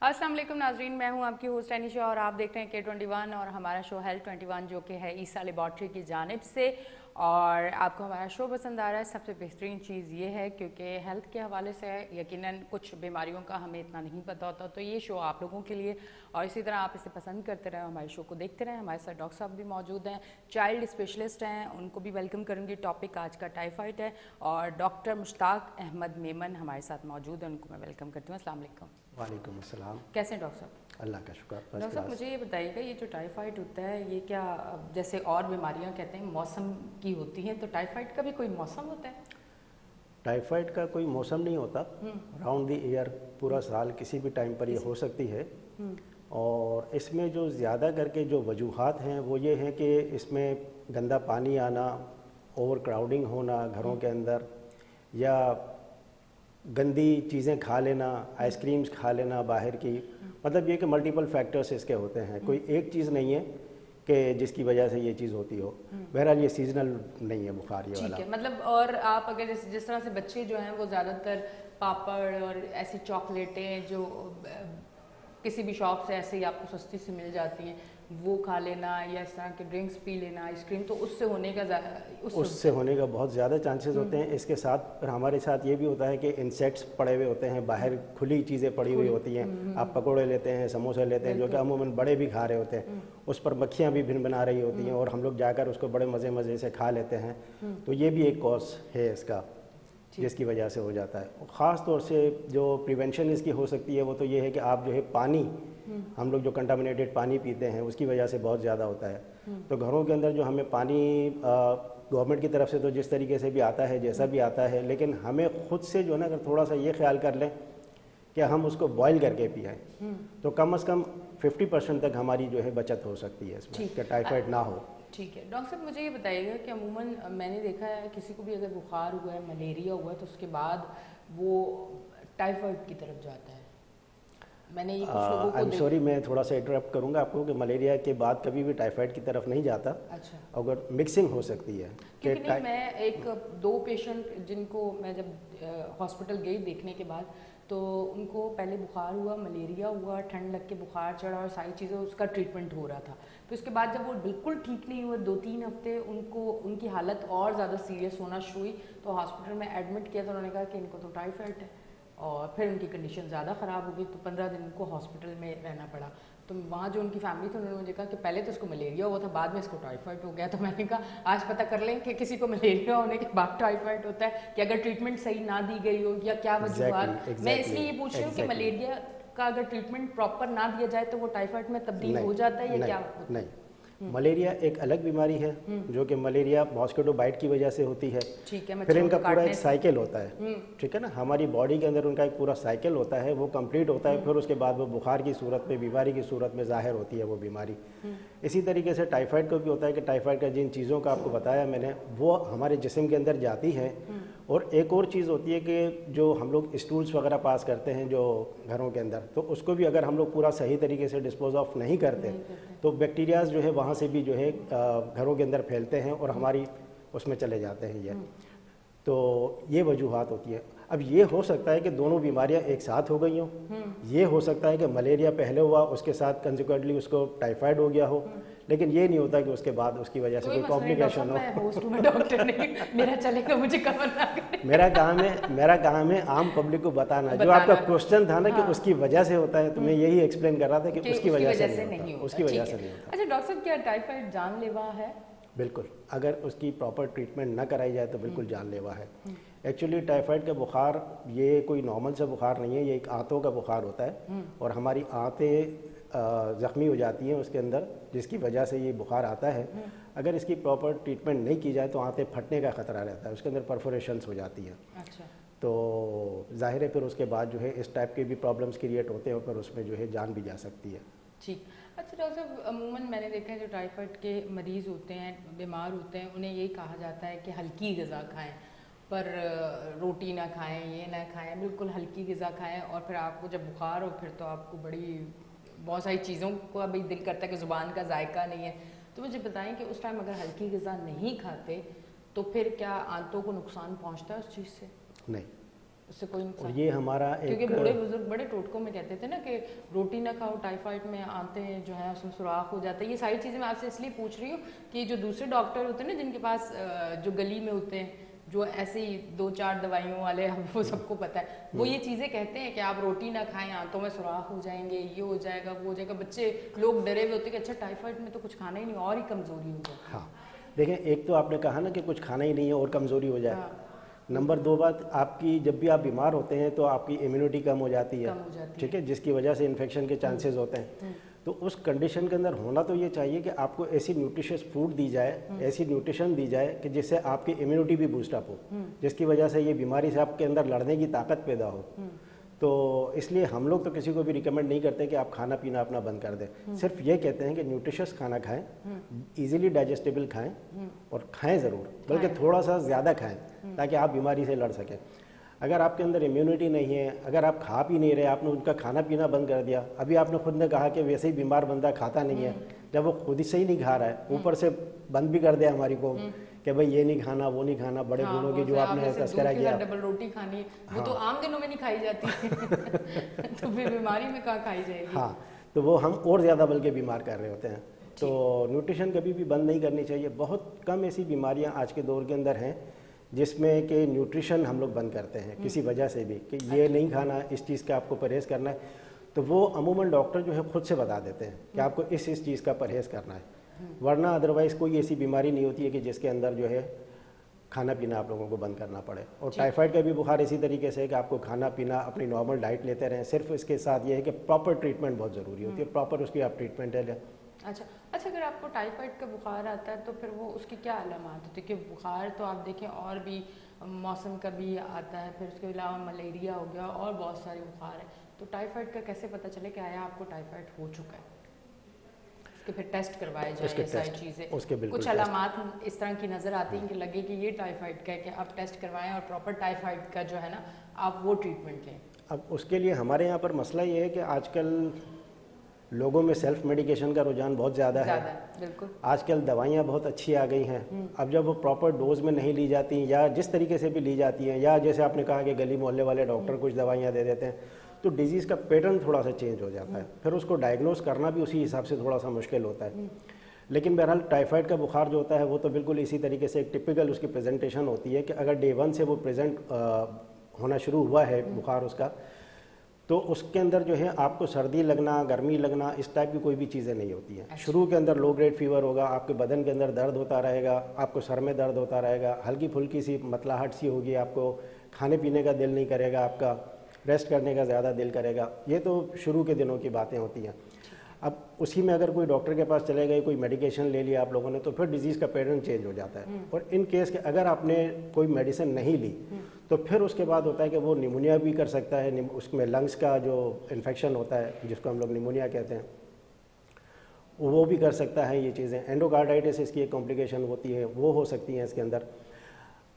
अस्सलाम वालेकुम नाजरीन, मैं हूं आपकी होस्ट एनिशा और आप देख रहे हैं K21 और हमारा शो हेल्थ 21 जो कि है ईसा लेबॉर्ट्री की जानिब से। और आपको हमारा शो पसंद आ रहा है, सबसे बेहतरीन चीज़ ये है क्योंकि हेल्थ के हवाले से यकीनन कुछ बीमारियों का हमें इतना नहीं पता होता, तो ये शो आप लोगों के लिए। और इसी तरह आप इसे पसंद करते रहें, हमारे शो को देखते रहें। हमारे साथ डॉक्टर साहब भी मौजूद हैं, चाइल्ड स्पेशलिस्ट हैं, उनको भी वेलकम करूँगी। टॉपिक आज का टाइफाइड है और डॉक्टर मुश्ताक अहमद मेमन हमारे साथ मौजूद हैं, उनको मैं वेलकम करती हूँ। अस्सलाम वालेकुम। वालेकुम अस्सलाम। कैसे हैं डॉक्टर साहब? अल्लाह का शुक्र। डॉक्टर साहब मुझे ये बताइएगा, ये जो टाइफाइड होता है ये क्या जैसे और बीमारियां कहते हैं मौसम की होती हैं, तो टाइफाइड का भी कोई मौसम होता है? टाइफाइड का कोई मौसम नहीं होता, राउंड द ईयर पूरा साल किसी भी टाइम पर ये हो सकती है। और इसमें जो ज़्यादा करके जो वजूहात हैं वो ये हैं कि इसमें गंदा पानी आना, ओवर क्राउडिंग होना घरों के अंदर, या गंदी चीज़ें खा लेना, आइसक्रीम्स खा लेना बाहर की। मतलब ये कि मल्टीपल फैक्टर्स इसके होते हैं, कोई एक चीज़ नहीं है कि जिसकी वजह से ये चीज़ होती हो। बहरहाल ये सीजनल नहीं है बुखार ये वाला। ठीक है, मतलब और आप अगर जिस तरह से बच्चे जो हैं वो ज़्यादातर पापड़ और ऐसी चॉकलेटें जो किसी भी शॉप से ऐसे ही आपको सस्ती से मिल जाती हैं वो खा लेना, या इस तरह के ड्रिंक्स पी लेना, आइसक्रीम, तो उससे होने का बहुत ज़्यादा चांसेस होते हैं। इसके साथ फिर हमारे साथ ये भी होता है कि इंसेक्ट्स पड़े हुए होते हैं बाहर, खुली चीज़ें पड़ी हुई होती हैं। आप पकौड़े लेते हैं, समोसे लेते हैं, जो कि अमूमन बड़े भी खा रहे होते हैं, उस पर मक्खियाँ भी भिन बना रही होती हैं और हम लोग जाकर उसको बड़े मज़े से खा लेते हैं। तो ये भी एक कॉज है इसका जिसकी वजह से हो जाता है। ख़ास तौर से जो प्रिवेंशन इसकी हो सकती है वो तो ये है कि आप जो है पानी, हम लोग जो कंटामिनेटेड पानी पीते हैं उसकी वजह से बहुत ज़्यादा होता है। तो घरों के अंदर जो हमें पानी गवर्नमेंट की तरफ से तो जिस तरीके से भी आता है, जैसा भी आता है, लेकिन हमें खुद से जो है ना अगर थोड़ा सा ये ख्याल कर लें कि हम उसको बॉयल करके पिएं, तो कम से कम 50% तक हमारी जो है बचत हो सकती है इसमें कि टाइफाइड ना हो। ठीक है डॉक्टर साहब, मुझे ये बताइएगा कि अमूमन मैंने देखा है किसी को भी अगर बुखार हुआ है, मलेरिया हुआ है, तो उसके बाद वो टाइफाइड की तरफ जाता है। मैंने ये कुछ लोगों को सॉरी, मैं थोड़ा सा इंटरप्ट करूंगा आपको कि मलेरिया के बाद कभी भी टाइफाइड की तरफ नहीं जाता। अच्छा, अगर मिक्सिंग हो सकती है क्योंकि नहीं, मैं एक दो पेशेंट जिनको मैं जब हॉस्पिटल गई देखने के बाद, तो उनको पहले बुखार हुआ, मलेरिया हुआ, ठंड लग के बुखार चढ़ा और सारी चीज़ें, उसका ट्रीटमेंट हो रहा था। तो उसके बाद जब वो बिल्कुल ठीक नहीं हुआ, 2-3 हफ्ते उनकी हालत और ज़्यादा सीरियस होना शुरू हुई, तो हॉस्पिटल में एडमिट किया तो उन्होंने कहा कि इनको तो टाइफाइड है, और फिर उनकी कंडीशन ज़्यादा ख़राब हो गई, तो 15 दिन उनको हॉस्पिटल में रहना पड़ा। तो वहाँ जो उनकी फैमिली थी उन्होंने मुझे कहा कि पहले तो इसको मलेरिया हुआ था, बाद में इसको टाइफाइड हो गया। तो मैंने कहा आज पता कर लें कि किसी को मलेरिया होने के बाद टाइफाइड होता है कि अगर ट्रीटमेंट सही ना दी गई हो, या क्या वजूहत। मैं इसलिए ये पूछ रही हूँ कि मलेरिया का अगर ट्रीटमेंट प्रॉपर ना दिया जाए तो वो टाइफाइड में तब्दील हो जाता है, या क्या होता है? नहीं, मलेरिया एक अलग बीमारी है जो कि मलेरिया मॉस्किटो बाइट की वजह से होती है। ठीक है, फिर इनका पूरा एक साइकिल होता है, ठीक है ना, हमारी बॉडी के अंदर उनका एक पूरा साइकिल होता है, वो कंप्लीट होता है, फिर उसके बाद वो बुखार की सूरत में, बीमारी की सूरत में जाहिर होती है वो बीमारी। इसी तरीके से टाइफाइड को भी होता है कि टाइफाइड का जिन चीज़ों का आपको बताया मैंने वो हमारे जिस्म के अंदर जाती है। और एक और चीज़ होती है कि जो हम लोग स्टूल्स वगैरह पास करते हैं जो घरों के अंदर, तो उसको भी अगर हम लोग पूरा सही तरीके से डिस्पोज ऑफ नहीं करते तो बैक्टीरियाज जो है वहाँ से भी जो है घरों के अंदर फैलते हैं और हमारी उसमें चले जाते हैं ये। तो ये वजूहात होती है। अब ये हो सकता है कि दोनों बीमारियां एक साथ हो गई हों, ये हो सकता है कि मलेरिया पहले हुआ, उसके साथ कंसिक्वेंटली उसको टाइफाइड हो गया हो, लेकिन ये नहीं होता कि उसके बाद उसकी वजह से कोई कॉम्प्लिकेशन हो। मैं होस्ट हूं, मैं डॉक्टर नहीं, मेरा चलेगा, मुझे कवर ना करें। मेरा काम है आम पब्लिक को बताना। जो आपका क्वेश्चन था ना कि उसकी वजह से होता है, तो मैं यही एक्सप्लेन कर रहा था कि उसकी वजह से नहीं होता, उसकी वजह से नहीं होता। अच्छा डॉक्टर साहब, क्या टाइफाइड जानलेवा है? बिल्कुल, अगर उसकी प्रॉपर ट्रीटमेंट ना कराई जाए तो बिल्कुल जानलेवा है। एक्चुअली टाइफाइड का बुखार ये कोई नॉर्मल सा बुखार नहीं है, ये एक आंतों का बुखार होता है और हमारी आंतें ज़ख्मी हो जाती हैं उसके अंदर, जिसकी वजह से ये बुखार आता है। अगर इसकी प्रॉपर ट्रीटमेंट नहीं की जाए तो आंतें फटने का ख़तरा रहता है, उसके अंदर परफोरेशंस हो जाती हैं। अच्छा, तो जाहिर है फिर उसके बाद जो है इस टाइप के भी प्रॉब्लम्स क्रिएट होते हैं और फिर उसमें जो है जान भी जा सकती है। ठीक। अच्छा डॉक्टर साहब, अमूमन मैंने देखा है जो टाइफाइड के मरीज़ होते हैं, बीमार होते हैं, उन्हें यही कहा जाता है कि हल्की ग़िज़ा खाएं, पर रोटी ना खाएं, ये ना खाएं, बिल्कुल हल्की ग़िज़ा खाएं। और फिर आपको जब बुखार हो फिर तो आपको बहुत सारी चीज़ों को अभी दिल करता है कि ज़ुबान का जायका नहीं है। तो मुझे बताएं कि उस टाइम अगर हल्की ग़िज़ा नहीं खाते तो फिर क्या आंतों को नुकसान पहुँचता है उस चीज़ से? नहीं, उससे कोई नुकसान। और ये हमारा क्योंकि बूढ़े बुजुर्ग बड़े टोटकों में कहते थे ना कि रोटी ना खाओ, टाइफाइड में आते हैं जो है उसमें सुराख हो जाता है। ये सारी चीज़ें मैं आपसे इसलिए पूछ रही हूँ कि जो दूसरे डॉक्टर होते हैं ना जिनके पास जो गली में होते हैं, जो ऐसे ही 2-4 दवाइयों वाले, वो सबको पता है, वो ये चीज़ें कहते हैं कि आप रोटी ना खाएं, आंतों में सुराख हो जाएंगे, ये हो जाएगा, वो हो जाएगा। बच्चे लोग डरे हुए होते हैं कि अच्छा टाइफाइड में तो कुछ खाना ही नहीं, और ही कमज़ोरी हो जाए। हाँ देखें, एक तो आपने कहा ना कि कुछ खाना ही नहीं है और कमज़ोरी हो जाए। हाँ। नंबर 2 बात, आपकी जब भी आप बीमार होते हैं तो आपकी इम्यूनिटी कम हो जाती है, ठीक है, जिसकी वजह से इन्फेक्शन के चांसेस होते हैं। तो उस कंडीशन के अंदर होना तो ये चाहिए कि आपको ऐसी न्यूट्रिशियस फूड दी जाए, ऐसी न्यूट्रिशन दी जाए कि जिससे आपकी इम्यूनिटी भी बूस्टअप हो, जिसकी वजह से ये बीमारी से आपके अंदर लड़ने की ताकत पैदा हो। तो इसलिए हम लोग तो किसी को भी रिकमेंड नहीं करते कि आप खाना पीना अपना बंद कर दें। सिर्फ ये कहते हैं कि न्यूट्रिशियस खाना खाएं, इजीली डाइजेस्टेबल खाएं, और खाएं ज़रूर, बल्कि थोड़ा सा ज़्यादा खाएं ताकि आप बीमारी से लड़ सकें। अगर आपके अंदर इम्यूनिटी नहीं है, अगर आप खा पी नहीं रहे, आपने उनका खाना पीना बंद कर दिया, अभी आपने खुद ने कहा कि वैसे ही बीमार बंदा खाता नहीं है, जब वो खुद से ही नहीं खा रहा है, ऊपर से बंद भी कर दिया हमारी को कि भाई ये नहीं खाना, वो नहीं खाना, बड़े बूढ़ों की जो आपने तस्करा किया, डबल रोटी खानी, वो तो आम दिनों में नहीं खाई जाती तो फिर बीमारी में कहाँ खाई जाएगी। हाँ, तो वो हम और ज़्यादा बल्कि बीमार कर रहे होते हैं। तो न्यूट्रिशन कभी भी बंद नहीं करनी चाहिए। बहुत कम ऐसी बीमारियां आज के दौर के अंदर हैं जिसमें कि न्यूट्रिशन हम लोग बंद करते हैं किसी वजह से भी, कि ये नहीं खाना, इस चीज़ का आपको परहेज़ करना है, तो वो अमूमन डॉक्टर जो है खुद से बता देते हैं कि आपको इस चीज़ का परहेज़ करना है। वरना अदरवाइज़ कोई ऐसी बीमारी नहीं होती है कि जिसके अंदर जो है खाना पीना आप लोगों को बंद करना पड़े। और टाइफाइड का भी बुखार इसी तरीके से है कि आपको खाना पीना अपनी नॉर्मल डाइट लेते रहें, सिर्फ इसके साथ ये है कि प्रॉपर ट्रीटमेंट बहुत ज़रूरी होती है, प्रॉपर उसकी आप ट्रीटमेंट लें। अच्छा, अगर आपको टाइफाइड का बुखार आता है तो फिर वो उसकी क्या अलामत होती है? कि बुखार तो आप देखें और भी मौसम का भी आता है, फिर उसके अलावा मलेरिया हो गया और बहुत सारे बुखार है, तो टाइफाइड का कैसे पता चले कि आया आपको टाइफाइड हो चुका है? उसके फिर टेस्ट करवाए जाए, ये सारी चीज़ें, कुछ अलामत इस तरह की नज़र आती हैं कि लगे कि ये टाइफाइड का है, कि आप टेस्ट करवाएं और प्रॉपर टाइफाइड का जो है ना आप वो ट्रीटमेंट लें। अब उसके लिए हमारे यहाँ पर मसला ये है कि आजकल लोगों में सेल्फ मेडिकेशन का रुझान बहुत ज़्यादा है। बिल्कुल। आजकल दवाइयाँ बहुत अच्छी आ गई हैं। अब जब वो प्रॉपर डोज में नहीं ली जाती या जिस तरीके से भी ली जाती हैं, या जैसे आपने कहा कि गली मोहल्ले वाले डॉक्टर कुछ दवाइयाँ दे देते हैं, तो डिजीज़ का पैटर्न थोड़ा सा चेंज हो जाता है, फिर उसको डायग्नोस करना भी उसी हिसाब से थोड़ा सा मुश्किल होता है। लेकिन बहरहाल टाइफाइड का बुखार जो होता है वो तो बिल्कुल इसी तरीके से एक टिपिकल उसकी प्रेजेंटेशन होती है कि अगर डे 1 से वो प्रेजेंट होना शुरू हुआ है बुखार उसका, तो उसके अंदर जो है आपको सर्दी लगना, गर्मी लगना, इस टाइप की कोई भी चीज़ें नहीं होती हैं। शुरू के अंदर लो ग्रेड फीवर होगा, आपके बदन के अंदर दर्द होता रहेगा, आपको सर में दर्द होता रहेगा, हल्की फुल्की सी मतलाहट सी होगी, आपको खाने पीने का दिल नहीं करेगा, आपका रेस्ट करने का ज़्यादा दिल करेगा। ये तो शुरू के दिनों की बातें होती हैं। अब उसी में अगर कोई डॉक्टर के पास चले गए, कोई मेडिकेशन ले लिया आप लोगों ने, तो फिर डिजीज़ का पैटर्न चेंज हो जाता है। और इन केस के अगर आपने कोई मेडिसिन नहीं ली तो फिर उसके बाद होता है कि वो निमोनिया भी कर सकता है, उसमें लंग्स का जो इन्फेक्शन होता है जिसको हम लोग निमोनिया कहते हैं वो भी कर सकता है। ये चीज़ें एंडोकार्डाइटिस इसकी एक कॉम्प्लिकेशन होती है, वो हो सकती हैं इसके अंदर।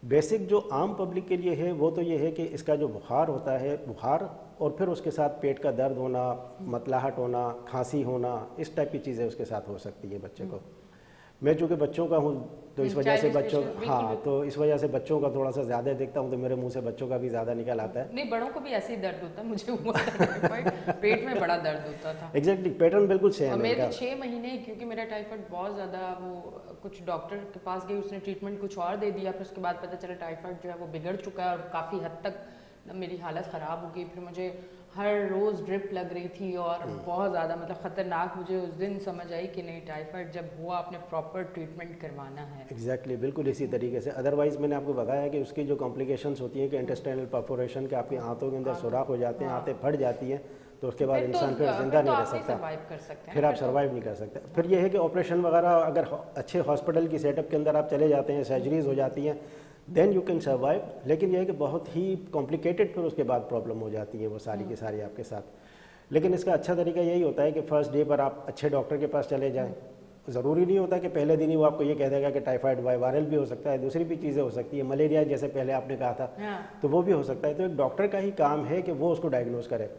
बेसिक जो आम पब्लिक के लिए है वो तो ये है कि इसका जो बुखार होता है, बुखार और फिर उसके साथ पेट का दर्द होना, मतलाहट होना, खांसी होना, इस टाइप की चीज़ें उसके साथ हो सकती है बच्चे को। मैं चूँकि बच्चों का हूँ तो इस वजह से बच्चों तो इस वजह से बच्चों का थोड़ा सा ज़्यादा देखता हूँ, तो मेरे मुंह से बच्चों का भी ज़्यादा निकल आता है। नहीं, बड़ों को भी ऐसे ही दर्द होता है, मुझे हुआ था पेट में बड़ा दर्द होता था। एग्जैक्टली, पैटर्न बिल्कुल सेम है। मेरे तो 6 महीने, क्योंकि मेरा टाइफाइड बहुत ज़्यादा, वो कुछ डॉक्टर के पास गई, उसने ट्रीटमेंट कुछ और दे दिया, फिर उसके बाद पता चला टाइफाइड जो है वो बिगड़ चुका है और काफ़ी हद तक मेरी हालत ख़राब हो गई। फिर मुझे हर रोज़ ड्रिप लग रही थी और बहुत ज़्यादा मतलब ख़तरनाक। मुझे उस दिन समझ आई कि नहीं, टाइफाइड जब हुआ आपने प्रॉपर ट्रीटमेंट करवाना है। एग्जैक्टली, बिल्कुल इसी तरीके से। अदरवाइज़ मैंने आपको बताया कि उसकी जो कॉम्प्लिकेशंस होती हैं कि इंटेस्टाइनल परफोरेशन के, आपकी आंतों के अंदर सुराख हो जाते हैं, आंतें फट जाती हैं, तो उसके बाद इंसान फिर जिंदा नहीं रह सकता, फिर आप सर्वाइव नहीं कर सकते। फिर यह है कि ऑपरेशन वगैरह अगर अच्छे हॉस्पिटल की सेटअप के अंदर आप चले जाते हैं, सर्जरीज हो जाती हैं, देन यू कैन सर्वाइव। लेकिन यह है कि बहुत ही कॉम्प्लिकेटेड फिर उसके बाद प्रॉब्लम हो जाती है वो सारी की सारी आपके साथ। लेकिन इसका अच्छा तरीका यही होता है कि फर्स्ट डे पर आप अच्छे डॉक्टर के पास चले जाएं, ज़रूरी नहीं होता कि पहले दिन ही वो आपको ये कह देगा कि टाइफाइड वायरल भी हो सकता है, दूसरी भी चीज़ें हो सकती है, मलेरिया जैसे पहले आपने कहा था, तो वो भी हो सकता है। तो एक डॉक्टर का ही काम है कि वो उसको डायग्नोज करे।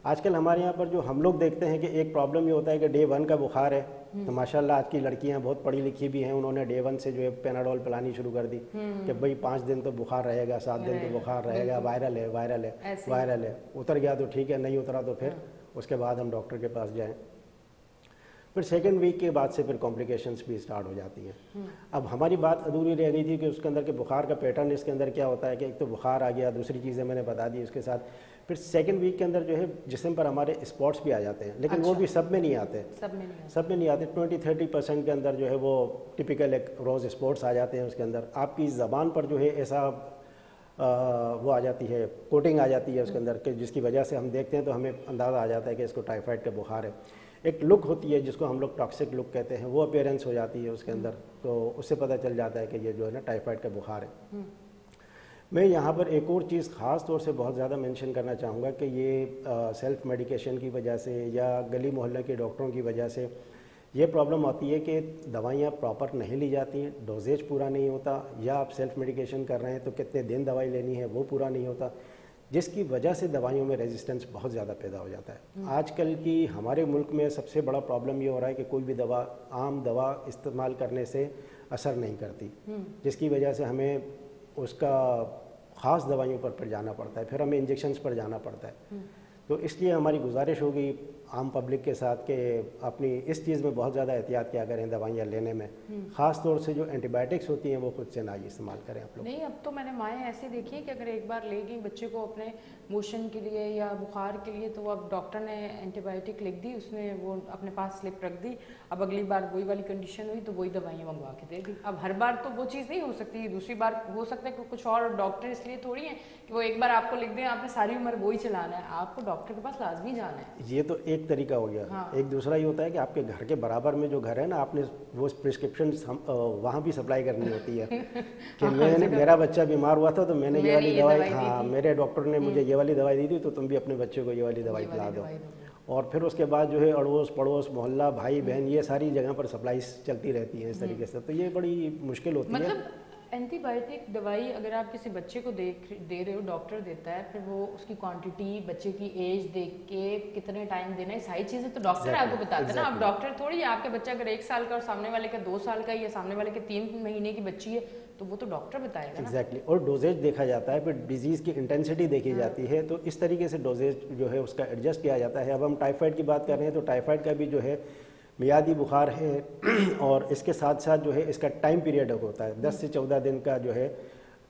आजकल हमारे यहाँ पर जो हम लोग देखते हैं कि एक प्रॉब्लम ये होता है कि डे 1 का बुखार है, तो माशाल्लाह आज की लड़कियाँ बहुत पढ़ी लिखी भी हैं, उन्होंने डे 1 से जो है पेनाडोल पिलानी शुरू कर दी कि भाई 5 दिन तो बुखार रहेगा, 7 दिन तो बुखार रहेगा, वायरल है वायरल है वायरल है, उतर गया तो ठीक है, नहीं उतरा तो फिर उसके बाद हम डॉक्टर के पास जाएँ। फिर सेकेंड वीक के बाद से फिर कॉम्प्लिकेशंस भी स्टार्ट हो जाती हैं। अब हमारी बात अधूरी रह गई थी कि उसके अंदर के बुखार का पैटर्न इसके अंदर क्या होता है कि एक तो बुखार आ गया, दूसरी चीज़ें मैंने बता दी उसके साथ। फिर सेकेंड वीक के अंदर जो है जिस्म पर हमारे स्पॉट्स भी आ जाते हैं, लेकिन वो भी सब में नहीं आते, सब में नहीं आते। 20-30% के अंदर जो है वो टिपिकल एक रोज़ स्पॉट्स आ जाते हैं उसके अंदर। आपकी ज़बान पर जो है ऐसा वो आ जाती है, कोटिंग आ जाती है उसके अंदर कि जिसकी वजह से हम देखते हैं तो हमें अंदाज़ा आ जाता है कि इसको टाइफाइड का बुखार है। एक लुक होती है जिसको हम लोग टॉक्सिक लुक कहते हैं, वो अपीयरेंस हो जाती है उसके अंदर, तो उससे पता चल जाता है कि ये जो है ना टाइफाइड का बुखार है। मैं यहाँ पर एक और चीज़ ख़ास तौर से बहुत ज़्यादा मेंशन करना चाहूँगा कि ये सेल्फ मेडिकेशन की वजह से या गली मोहल्ले के डॉक्टरों की वजह से ये प्रॉब्लम आती है कि दवाइयाँ प्रॉपर नहीं ली जाती हैं, डोजेज पूरा नहीं होता, या आप सेल्फ मेडिकेशन कर रहे हैं तो कितने दिन दवाई लेनी है वो पूरा नहीं होता, जिसकी वजह से दवाइयों में रेजिस्टेंस बहुत ज़्यादा पैदा हो जाता है। आजकल की हमारे मुल्क में सबसे बड़ा प्रॉब्लम ये हो रहा है कि कोई भी दवा, आम दवा इस्तेमाल करने से असर नहीं करती, जिसकी वजह से हमें उसका ख़ास दवाइयों पर फिर जाना पड़ता है, फिर हमें इंजेक्शन्स पर जाना पड़ता है। तो इसलिए हमारी गुजारिश होगी आम पब्लिक के साथ कि अपनी इस चीज़ में बहुत ज़्यादा एहतियात किया करें दवाइयाँ लेने में, ख़ास तौर से जो एंटीबायोटिक्स होती हैं वो खुद से ना ही इस्तेमाल करें आप लोग। नहीं, अब तो मैंने माएँ ऐसे देखी है कि अगर एक बार ले गई बच्चे को अपने मोशन के लिए या बुखार के लिए, तो अब डॉक्टर ने एंटीबायोटिक लिख दी, उसने वो अपने पास स्लिप रख दी, अब अगली बार वही वाली कंडीशन हुई तो वही दवाइयाँ मंगवा के दे दी। अब हर बार तो वो चीज़ नहीं हो सकती, दूसरी बार हो सकता है कि कुछ और डॉक्टर इसलिए थोड़ी हैं कि वो एक बार आपको लिख दें, आपने सारी उम्र वही चलाना है, आपको डॉक्टर के पास लाजमी जाना है। ये तो एक तरीका हो गया। हाँ। एक दूसरा ये होता है कि आपके घर के बराबर में जो घर है ना, आपने वो प्रिस्क्रिप्शन वहाँ भी सप्लाई करनी होती है कि मैंने, मेरा बच्चा बीमार हुआ था तो मैंने ये वाली दवाई, हाँ मेरे डॉक्टर ने मुझे ये वाली दवाई दी थी तो तुम भी अपने बच्चे को ये वाली दवाई पिला दो। और फिर उसके बाद जो है अड़ोस पड़ोस मोहल्ला भाई बहन ये सारी जगह पर सप्लाई चलती रहती है इस तरीके से, तो ये बड़ी मुश्किल होती है। एंटीबायोटिक दवाई अगर आप किसी बच्चे को दे रहे हो, डॉक्टर देता है, फिर वो उसकी क्वांटिटी, बच्चे की एज देख के कितने टाइम देना है, सारी चीज़ें तो डॉक्टर आपको बताता है ना। आप डॉक्टर थोड़ी, आपके बच्चा अगर 1 साल का और सामने वाले का 2 साल का या सामने वाले के 3 महीने की बच्ची है तो वो तो डॉक्टर बताएगा ना। एग्जैक्टली। और डोजेज देखा जाता है, फिर डिजीज़ की इंटेंसिटी देखी जाती है, तो इस तरीके से डोजेज जो है उसका एडजस्ट किया जाता है। अब हम टाइफाइड की बात कर रहे हैं तो टाइफाइड का भी जो है मियादी बुखार है और इसके साथ साथ जो है इसका टाइम पीरियड होता है, 10 से 14 दिन का जो है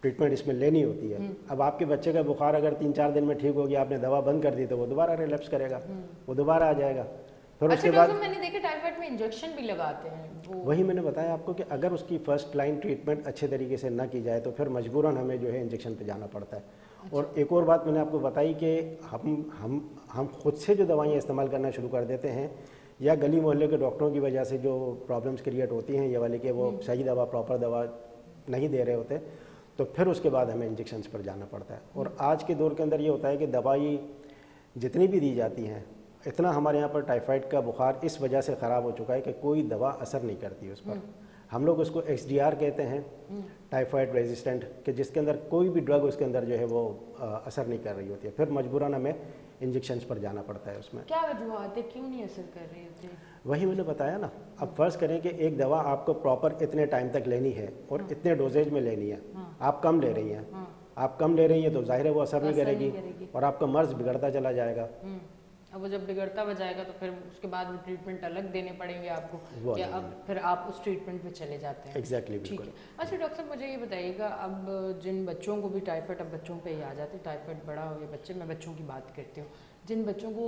ट्रीटमेंट इसमें लेनी होती है। अब आपके बच्चे का बुखार अगर 3-4 दिन में ठीक हो गया, आपने दवा बंद कर दी तो वो दोबारा रिलैप्स करेगा, वो दोबारा आ जाएगा। फिर उसके बाद मैंने देखा टाइफाइड में इंजेक्शन भी लगाते हैं। वही मैंने बताया आपको कि अगर उसकी फर्स्ट लाइन ट्रीटमेंट अच्छे तरीके से ना की जाए तो फिर मजबूरन हमें जो है इंजेक्शन पे जाना पड़ता है। और एक और बात मैंने आपको बताई कि हम खुद से जो दवाइयाँ इस्तेमाल करना शुरू कर देते हैं या गली मोहल्ले के डॉक्टरों की वजह से जो प्रॉब्लम्स क्रिएट होती हैं ये वाली कि वो सही दवा, प्रॉपर दवा नहीं दे रहे होते, तो फिर उसके बाद हमें इंजेक्शन्स पर जाना पड़ता है। और आज के दौर के अंदर ये होता है कि दवाई जितनी भी दी जाती हैं, इतना हमारे यहाँ पर टाइफाइड का बुखार इस वजह से ख़राब हो चुका है कि कोई दवा असर नहीं करती उस पर। हम लोग उसको XDR कहते हैं, टाइफाइड रेजिस्टेंट, कि जिसके अंदर कोई भी ड्रग उसके अंदर जो है वो असर नहीं कर रही होती है, फिर मजबूरन हमें इंजेक्शन्स पर जाना पड़ता है उसमें। क्या वजूहत है, क्यों नहीं असर कर रही होती? वही मैंने बताया ना। अब फर्ज करें कि एक दवा आपको प्रॉपर इतने टाइम तक लेनी है और इतने डोजेज में लेनी है, आप कम ले रही हैं, आप कम ले रही हैं तो जाहिर है वो असर नहीं करेगी और आपका मर्ज बिगड़ता चला जाएगा। अब वो जब बिगड़ता हुआ जाएगा तो फिर उसके बाद वो ट्रीटमेंट अलग देने पड़ेंगे आपको, या अब फिर आप उस ट्रीटमेंट में चले जाते हैं। एग्जैक्टली, ठीक है। अच्छा डॉक्टर साहब, मुझे ये बताइएगा, अब जिन बच्चों को भी टाइफाइड, अब बच्चों पे ही आ जाते हैं, टाइफाइड बड़ा हो गया बच्चे, मैं बच्चों की बात करती हूँ, जिन बच्चों को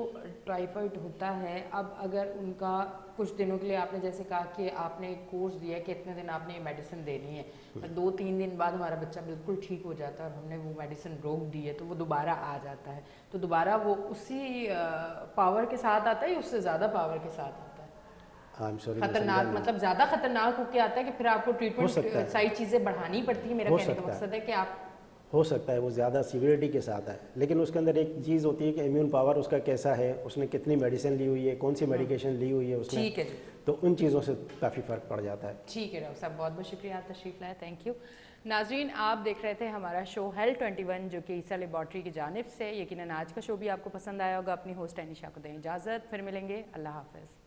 टाइफाइड होता है, अब अगर उनका कुछ दिनों के लिए, आपने जैसे कहा कि आपने एक कोर्स दिया कि इतने दिन आपने ये मेडिसिन देनी है, 2-3 दिन बाद हमारा बच्चा बिल्कुल ठीक हो जाता है और हमने वो मेडिसिन रोक दी है तो वो दोबारा आ जाता है, तो दोबारा वो उसी पावर के साथ आता है या उससे ज़्यादा पावर के साथ आता है? खतरनाक, मतलब ज़्यादा खतरनाक होकर आता है कि फिर आपको ट्रीटमेंट सारी चीज़ें बढ़ानी पड़ती है। मेरा कहने का मकसद है कि आप, हो सकता है वो ज़्यादा सीवियरिटी के साथ है, लेकिन उसके अंदर एक चीज़ होती है कि इम्यून पावर उसका कैसा है, उसने कितनी मेडिसिन ली हुई है, कौन सी मेडिकेशन ली हुई है उसने, ठीक है। तो उन चीज़ों से काफ़ी फ़र्क पड़ जाता है। ठीक है डॉक्टर साहब, बहुत बहुत शुक्रिया तशरीफ़ लाए, थैंक यू। नाजरीन, आप देख रहे थे हमारा शो हेल्थ 21 जो कि ईसा लेबॉर्ट्री की जानिब से। यकीनन आज का शो भी आपको पसंद आया होगा। अपनी होस्ट एनिशा को दें इजाज़त, फिर मिलेंगे, अल्लाह हाफ़िज़।